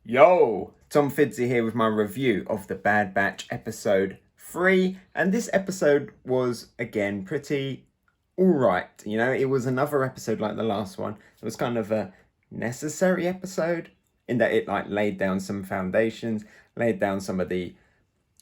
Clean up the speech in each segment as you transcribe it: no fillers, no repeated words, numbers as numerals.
Yo, Tom Fiddzy here with my review of The Bad Batch episode 3. And this episode was, again, pretty alright. You know, it was another episode like the last one. It was kind of a necessary episode in that it laid down some foundations, laid down some of the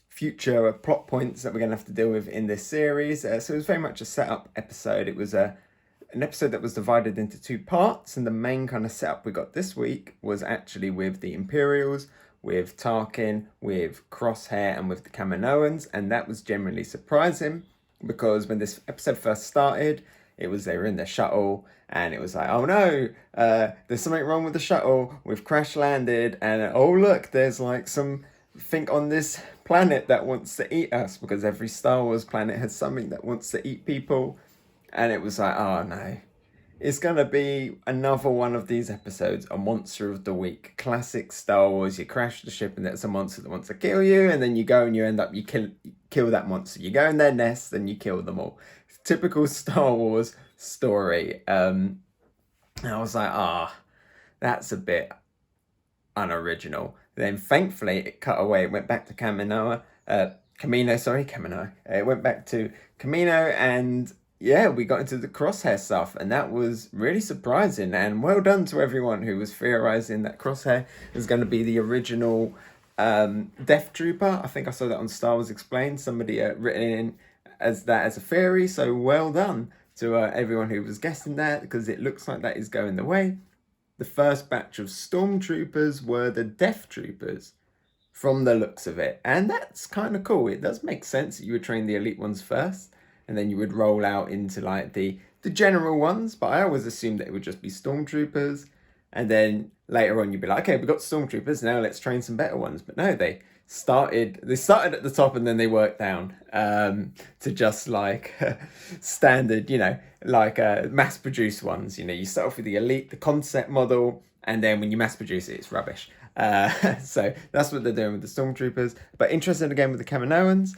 future plot points that we're going to have to deal with in this series. So it was very much a setup episode. It was an episode that was divided into two parts, and the main kind of setup we got this week was actually with the Imperials, with Tarkin, with Crosshair, and with the Kaminoans, and that was generally surprising because when this episode first started, it was they were in their shuttle, and it was like, oh no, there's something wrong with the shuttle. We've crash landed, and oh look, there's like some think on this planet that wants to eat us because every Star Wars planet has something that wants to eat people. And it was like, oh no, it's going to be another one of these episodes, a monster of the week. Classic Star Wars, you crash the ship and there's a monster that wants to kill you, and then you go and you end up, you kill that monster. You go in their nest and you kill them all. Typical Star Wars story. And I was like, that's a bit unoriginal. Then thankfully it cut away. It went back to Camino. It went back to Camino, and yeah, we got into the Crosshair stuff, and that was really surprising. And well done to everyone who was theorizing that Crosshair is going to be the original Death Trooper. I think I saw that on Star Wars Explained. Somebody written in as that as a theory. So well done to everyone who was guessing that, because it looks like that is going the way. The first batch of stormtroopers were the Death Troopers from the looks of it. And that's kind of cool. It does make sense that you would train the elite ones first, and then you would roll out into like the general ones. But I always assumed that it would just be stormtroopers. And then later on you'd be like, okay, we've got stormtroopers, now let's train some better ones. But no, they started at the top and then they worked down to just like standard, like mass produced ones. You start off with the elite, the concept model, and then when you mass produce it, it's rubbish. So that's what they're doing with the stormtroopers. But interesting again with the Kaminoans.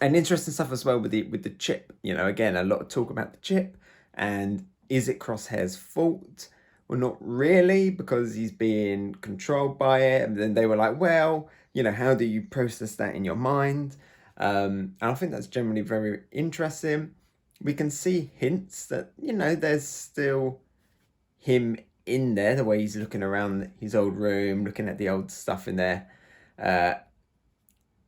And interesting stuff as well with the chip. Again, a lot of talk about the chip, and is it Crosshair's fault? Well, not really, because he's being controlled by it. And then they were like, well, how do you process that in your mind? And I think that's generally very interesting. We can see hints that, there's still him in there, the way he's looking around his old room, looking at the old stuff in there.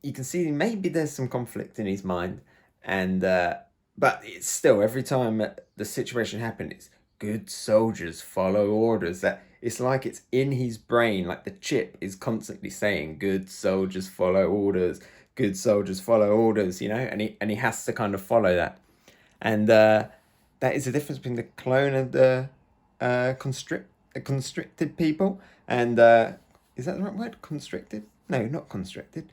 You can see maybe there's some conflict in his mind. And but it's still, every time the situation happens, it's good soldiers follow orders. That it's like it's in his brain, like the chip is constantly saying good soldiers follow orders, good soldiers follow orders, and he has to kind of follow that. And that is the difference between the clone and the constricted people. And is that the right word? Constricted? No, not constricted.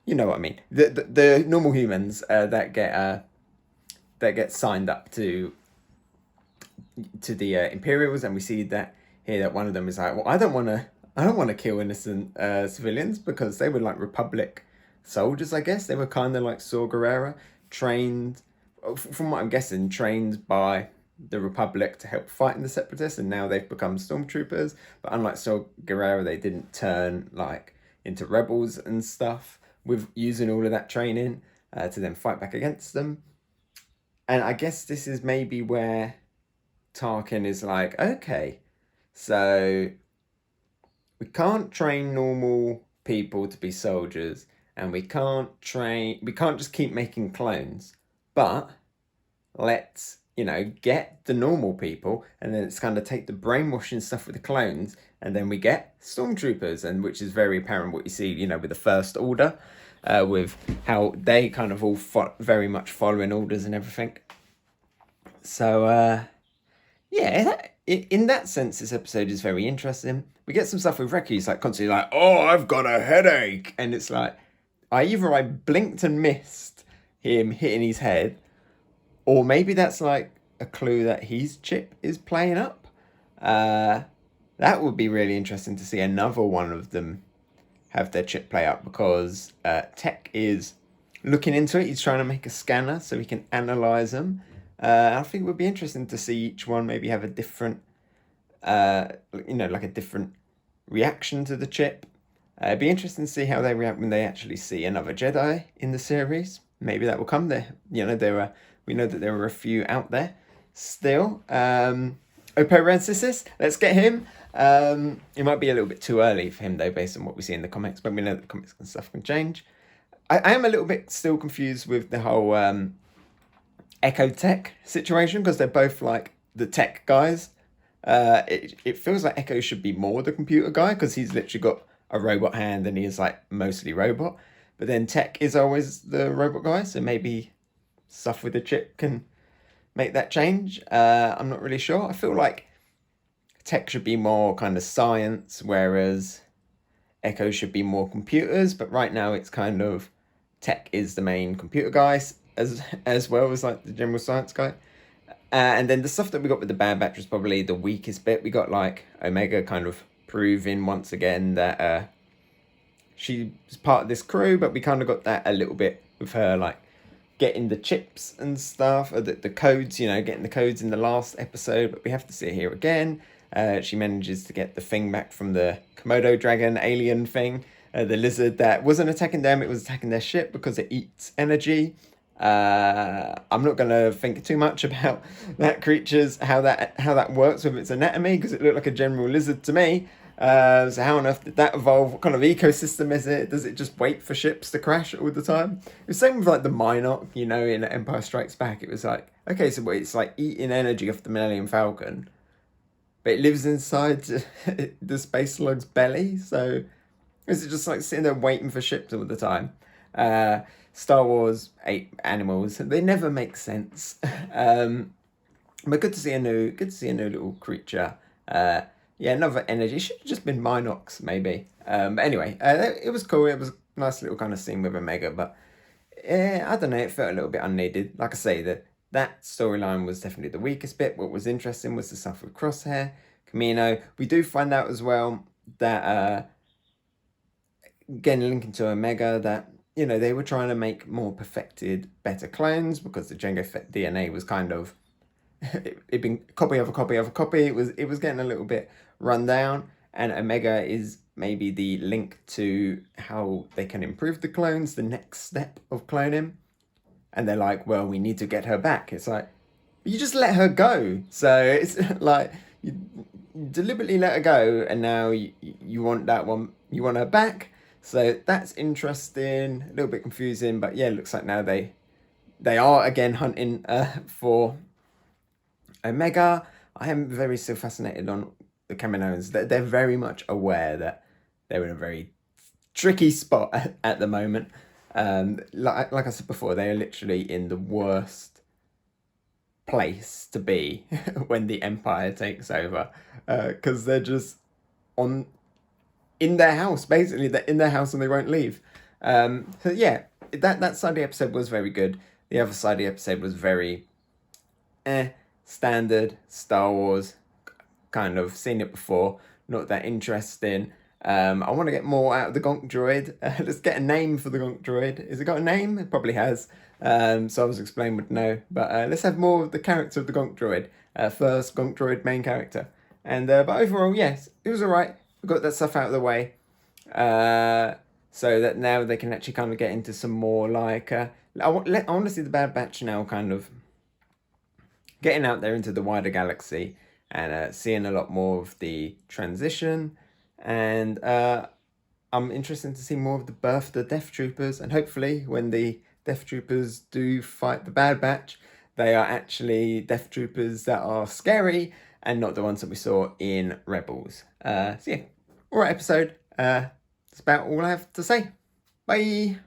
You know what I mean. The normal humans that get signed up to the Imperials, and we see that here that one of them is like, well, I don't want to kill innocent civilians, because they were like Republic soldiers, I guess. They were kind of like Saw Gerrera, trained, from what I'm guessing, trained by the Republic to help fight in the Separatists, and now they've become stormtroopers. But unlike Saw Gerrera, they didn't turn like into rebels and stuff with using all of that training to then fight back against them. And I guess this is maybe where Tarkin is like, okay, so we can't train normal people to be soldiers, and we can't just keep making clones, but let's, get the normal people, and then it's kind of take the brainwashing stuff with the clones, and then we get stormtroopers, and which is very apparent what you see, with the First Order, with how they kind of all very much following orders and everything. So, yeah, in that sense, this episode is very interesting. We get some stuff with Reki. He's like constantly like, "Oh, I've got a headache," and it's like, I blinked and missed him hitting his head, or maybe that's like a clue that his chip is playing up. That would be really interesting to see another one of them have their chip play up, because Tech is looking into it. He's trying to make a scanner so he can analyze them. I think it would be interesting to see each one maybe have a different, like a different reaction to the chip. It'd be interesting to see how they react when they actually see another Jedi in the series. Maybe that will come there. We know that there were a few out there still. Operensis, let's get him. It might be a little bit too early for him though, based on what we see in the comics, but we know that the comics and stuff can change. I am a little bit still confused with the whole Echo Tech situation, because they're both like the tech guys. It feels like Echo should be more the computer guy, because he's literally got a robot hand and he is like mostly robot. But then Tech is always the robot guy, so maybe stuff with the chip can make that change. I'm not really sure. I feel like Tech should be more kind of science, whereas Echo should be more computers. But right now it's kind of Tech is the main computer guy, as well as like the general science guy. And then the stuff that we got with the Bad Batch was probably the weakest bit. We got like Omega kind of proving once again that she was part of this crew, but we kind of got that a little bit with her like getting the chips and stuff, or the codes, getting the codes in the last episode, but we have to see it here again. She manages to get the thing back from the Komodo dragon alien thing, the lizard that wasn't attacking them, it was attacking their ship because it eats energy. I'm not going to think too much about that creature's, how that works with its anatomy, because it looked like a general lizard to me. So how on earth did that evolve? What kind of ecosystem is it? Does it just wait for ships to crash all the time? It was same with like the Minoc, in Empire Strikes Back. It was like, okay, so it's like eating energy off the Millennium Falcon, but it lives inside the Space Slug's belly. So is it just like sitting there waiting for ships all the time? Star Wars ape animals, they never make sense. But good to see a new little creature. Yeah, another energy. It should have just been Minox, maybe. But anyway, it was cool. It was a nice little kind of scene with Omega, but I don't know, it felt a little bit unneeded. Like I say, that storyline was definitely the weakest bit. What was interesting was the stuff with Crosshair, Camino. We do find out as well that, again, linking to Omega, that, they were trying to make more perfected, better clones, because the Jango Fett DNA was kind of, it'd been copy of a copy of a copy. It was getting a little bit run down, and Omega is maybe the link to how they can improve the clones, the next step of cloning. And they're like, well, we need to get her back. It's like, you just let her go. So it's like, you deliberately let her go, and now you want that one, you want her back. So that's interesting, a little bit confusing, but yeah, it looks like now they are again hunting for Omega. I am very still fascinated on the Kaminoans. They're very much aware that they're in a very tricky spot at the moment. Like I said before, they are literally in the worst place to be when the Empire takes over, because they're just in their house, basically. They're in their house and they won't leave. So yeah, that side of the episode was very good. The other side of the episode was very standard Star Wars, kind of seen it before, not that interesting. I want to get more out of the Gonk droid. Let's get a name for the Gonk droid. Has it got a name? It probably has. So I was explaining would know. But let's have more of the character of the Gonk droid. First Gonk droid main character. And but overall, yes, it was alright. We got that stuff out of the way. So that now they can actually kind of get into some more like... I want to see the Bad Batch now kind of getting out there into the wider galaxy and seeing a lot more of the transition. And I'm interested to see more of the birth of the Deathtroopers, and hopefully when the Deathtroopers do fight the Bad Batch, they are actually Deathtroopers that are scary and not the ones that we saw in Rebels. So yeah, alright episode. That's about all I have to say. Bye!